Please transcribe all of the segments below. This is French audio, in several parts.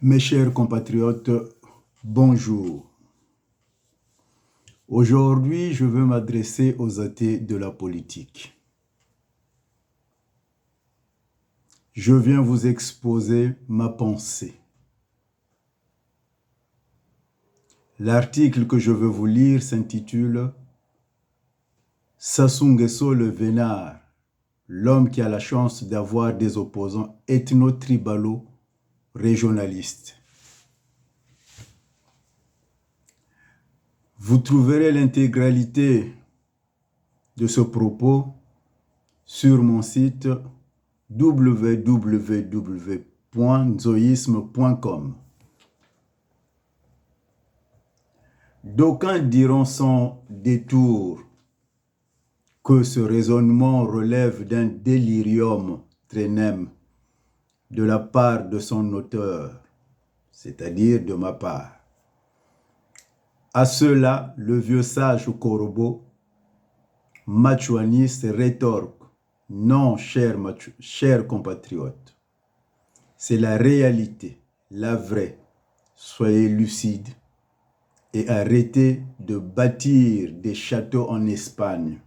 Mes chers compatriotes, bonjour. Aujourd'hui, je veux m'adresser aux athées de la politique. Je viens vous exposer ma pensée. L'article que je veux vous lire s'intitule « Sassou Nguesso le Vénard, l'homme qui a la chance d'avoir des opposants ethno-tribalo régionalistes ». Vous trouverez l'intégralité de ce propos sur mon site www.nzoïsme.com. D'aucuns diront sans détour que ce raisonnement relève d'un délirium tremens de la part de son auteur, c'est-à-dire de ma part. À cela, le vieux sage Korobo, machuaniste, rétorque: non, chers compatriotes, c'est la réalité, la vraie. Soyez lucides et arrêtez de bâtir des châteaux en Espagne.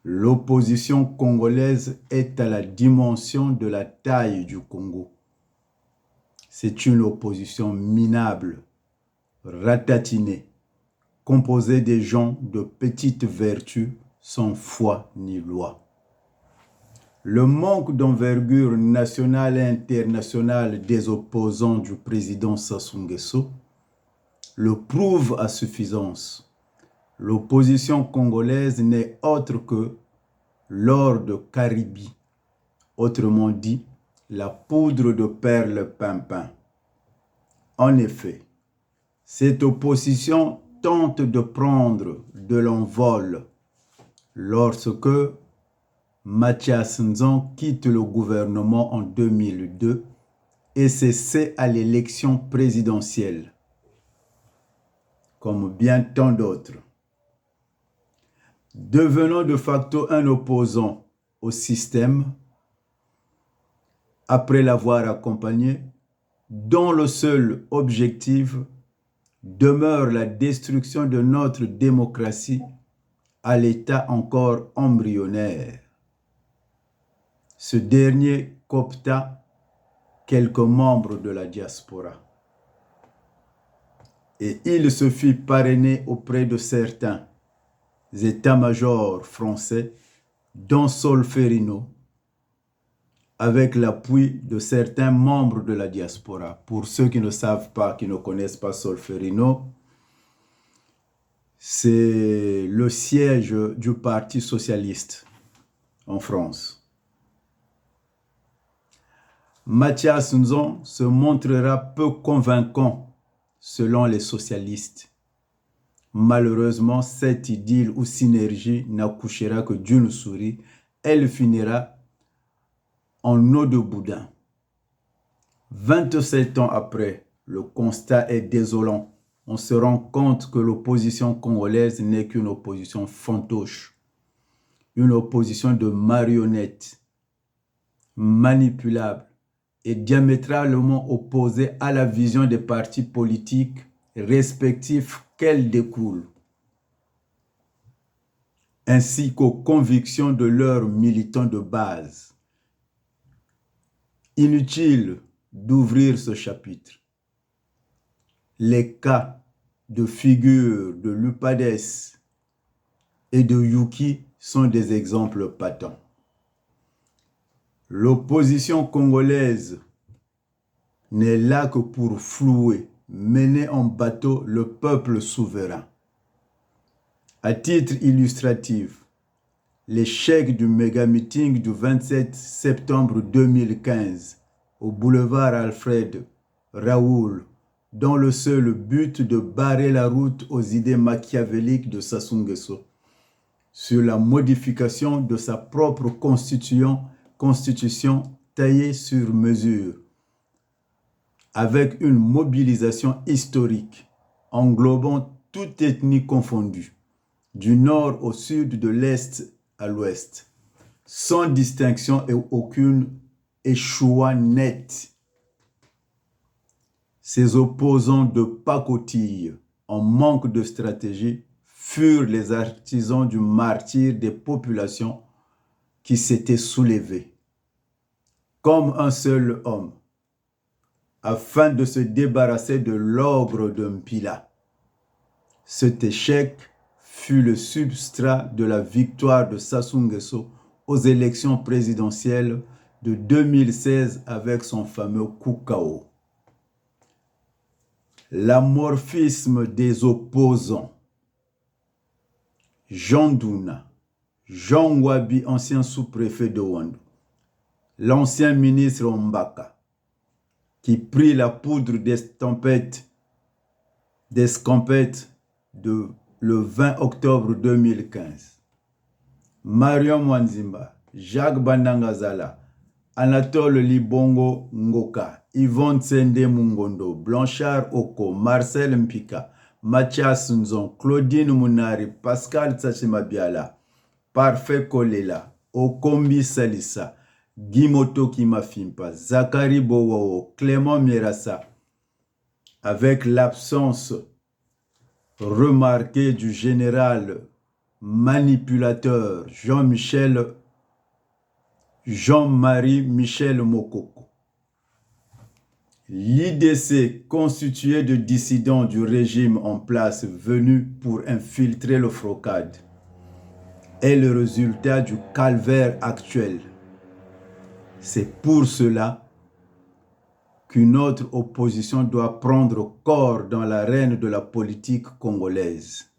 L'opposition congolaise est à la dimension de la taille du Congo. C'est une opposition minable, ratatinée, composée des gens de petites vertus sans foi ni loi. Le manque d'envergure nationale et internationale des opposants du président Sassou Nguesso le prouve à suffisance. L'opposition congolaise n'est autre que l'or Caribi, autrement dit, la poudre de perles pimpin. En effet, cette opposition tente de prendre de l'envol lorsque Mathias Nzon quitte le gouvernement en 2002 et s'essaie à l'élection présidentielle, comme bien tant d'autres. Devenant de facto un opposant au système, après l'avoir accompagné, dont le seul objectif demeure la destruction de notre démocratie à l'état encore embryonnaire. Ce dernier coopta quelques membres de la diaspora. Et il se fit parrainer auprès de certains états-majors français, dont Solferino, avec l'appui de certains membres de la diaspora. Pour ceux qui ne savent pas, qui ne connaissent pas Solferino, c'est le siège du Parti socialiste en France. Mathias Nzon se montrera peu convaincant selon les socialistes. Malheureusement, cette idylle ou synergie n'accouchera que d'une souris. Elle finira en eau de boudin. 27 ans après, le constat est désolant. On se rend compte que l'opposition congolaise n'est qu'une opposition fantoche, une opposition de marionnettes, manipulable et diamétralement opposée à la vision des partis politiques respectifs qu'elle découle, ainsi qu'aux convictions de leurs militants de base. Inutile d'ouvrir ce chapitre. Les cas de figure de l'UPADES et de Yuki sont des exemples patents. L'opposition congolaise n'est là que pour flouer, mener en bateau le peuple souverain. À titre illustratif, l'échec du méga-meeting du 27 septembre 2015 au boulevard Alfred Raoul, dont le seul but de barrer la route aux idées machiavéliques de Sassou Nguesso sur la modification de sa propre constitution taillée sur mesure, avec une mobilisation historique englobant toute ethnie confondue, du nord au sud, de l'est à l'ouest, sans distinction et aucune échoua nette. Ses opposants de pacotille, en manque de stratégie, furent les artisans du martyre des populations qui s'étaient soulevées, comme un seul homme, afin de se débarrasser de l'ogre de Mpila. Cet échec fut le substrat de la victoire de Sassou Nguesso aux élections présidentielles de 2016 avec son fameux Koukao. L'amorphisme des opposants. Jean Douna, Jean Wabi, ancien sous-préfet de Wando, l'ancien ministre Mbaka, qui prit la poudre d'escampette de le 20 octobre 2015. Mariam Wanzimba, Jacques Bandangazala, Anatole Libongo Ngoka, Yvonne Tsende Mungondo, Blanchard Oko, Marcel Mpika, Mathias Nzon, Claudine Mounari, Pascal Tsachimabiala, Parfait Kolela, Okombi Salissa, Gimoto Kimafimpa, Zachary Bowao, Clément Mirassa, avec l'absence remarquée du général manipulateur Jean-Marie Michel Mokoko. L'IDC, constitué de dissidents du régime en place venus pour infiltrer le Frocade, est le résultat du calvaire actuel. C'est pour cela qu'une autre opposition doit prendre corps dans l'arène de la politique congolaise,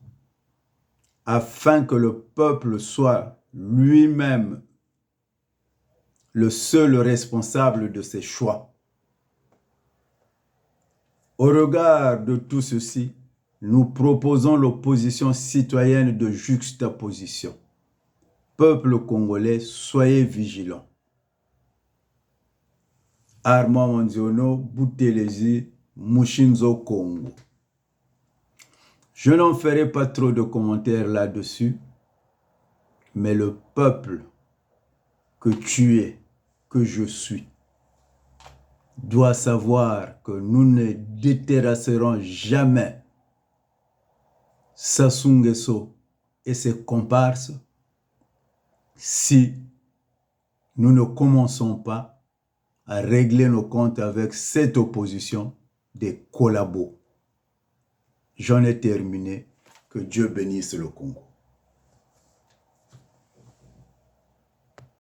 afin que le peuple soit lui-même le seul responsable de ses choix. Au regard de tout ceci, nous proposons l'opposition citoyenne de juxtaposition. Peuple congolais, soyez vigilants. Armand Manziono, Boutelezi, Mushinzo Congo. Je n'en ferai pas trop de commentaires là-dessus, mais le peuple que tu es, que je suis, doit savoir que nous ne déterrasserons jamais Sassou Nguesso et ses comparses si nous ne commençons pas à régler nos comptes avec cette opposition des collabos. J'en ai terminé. Que Dieu bénisse le Congo.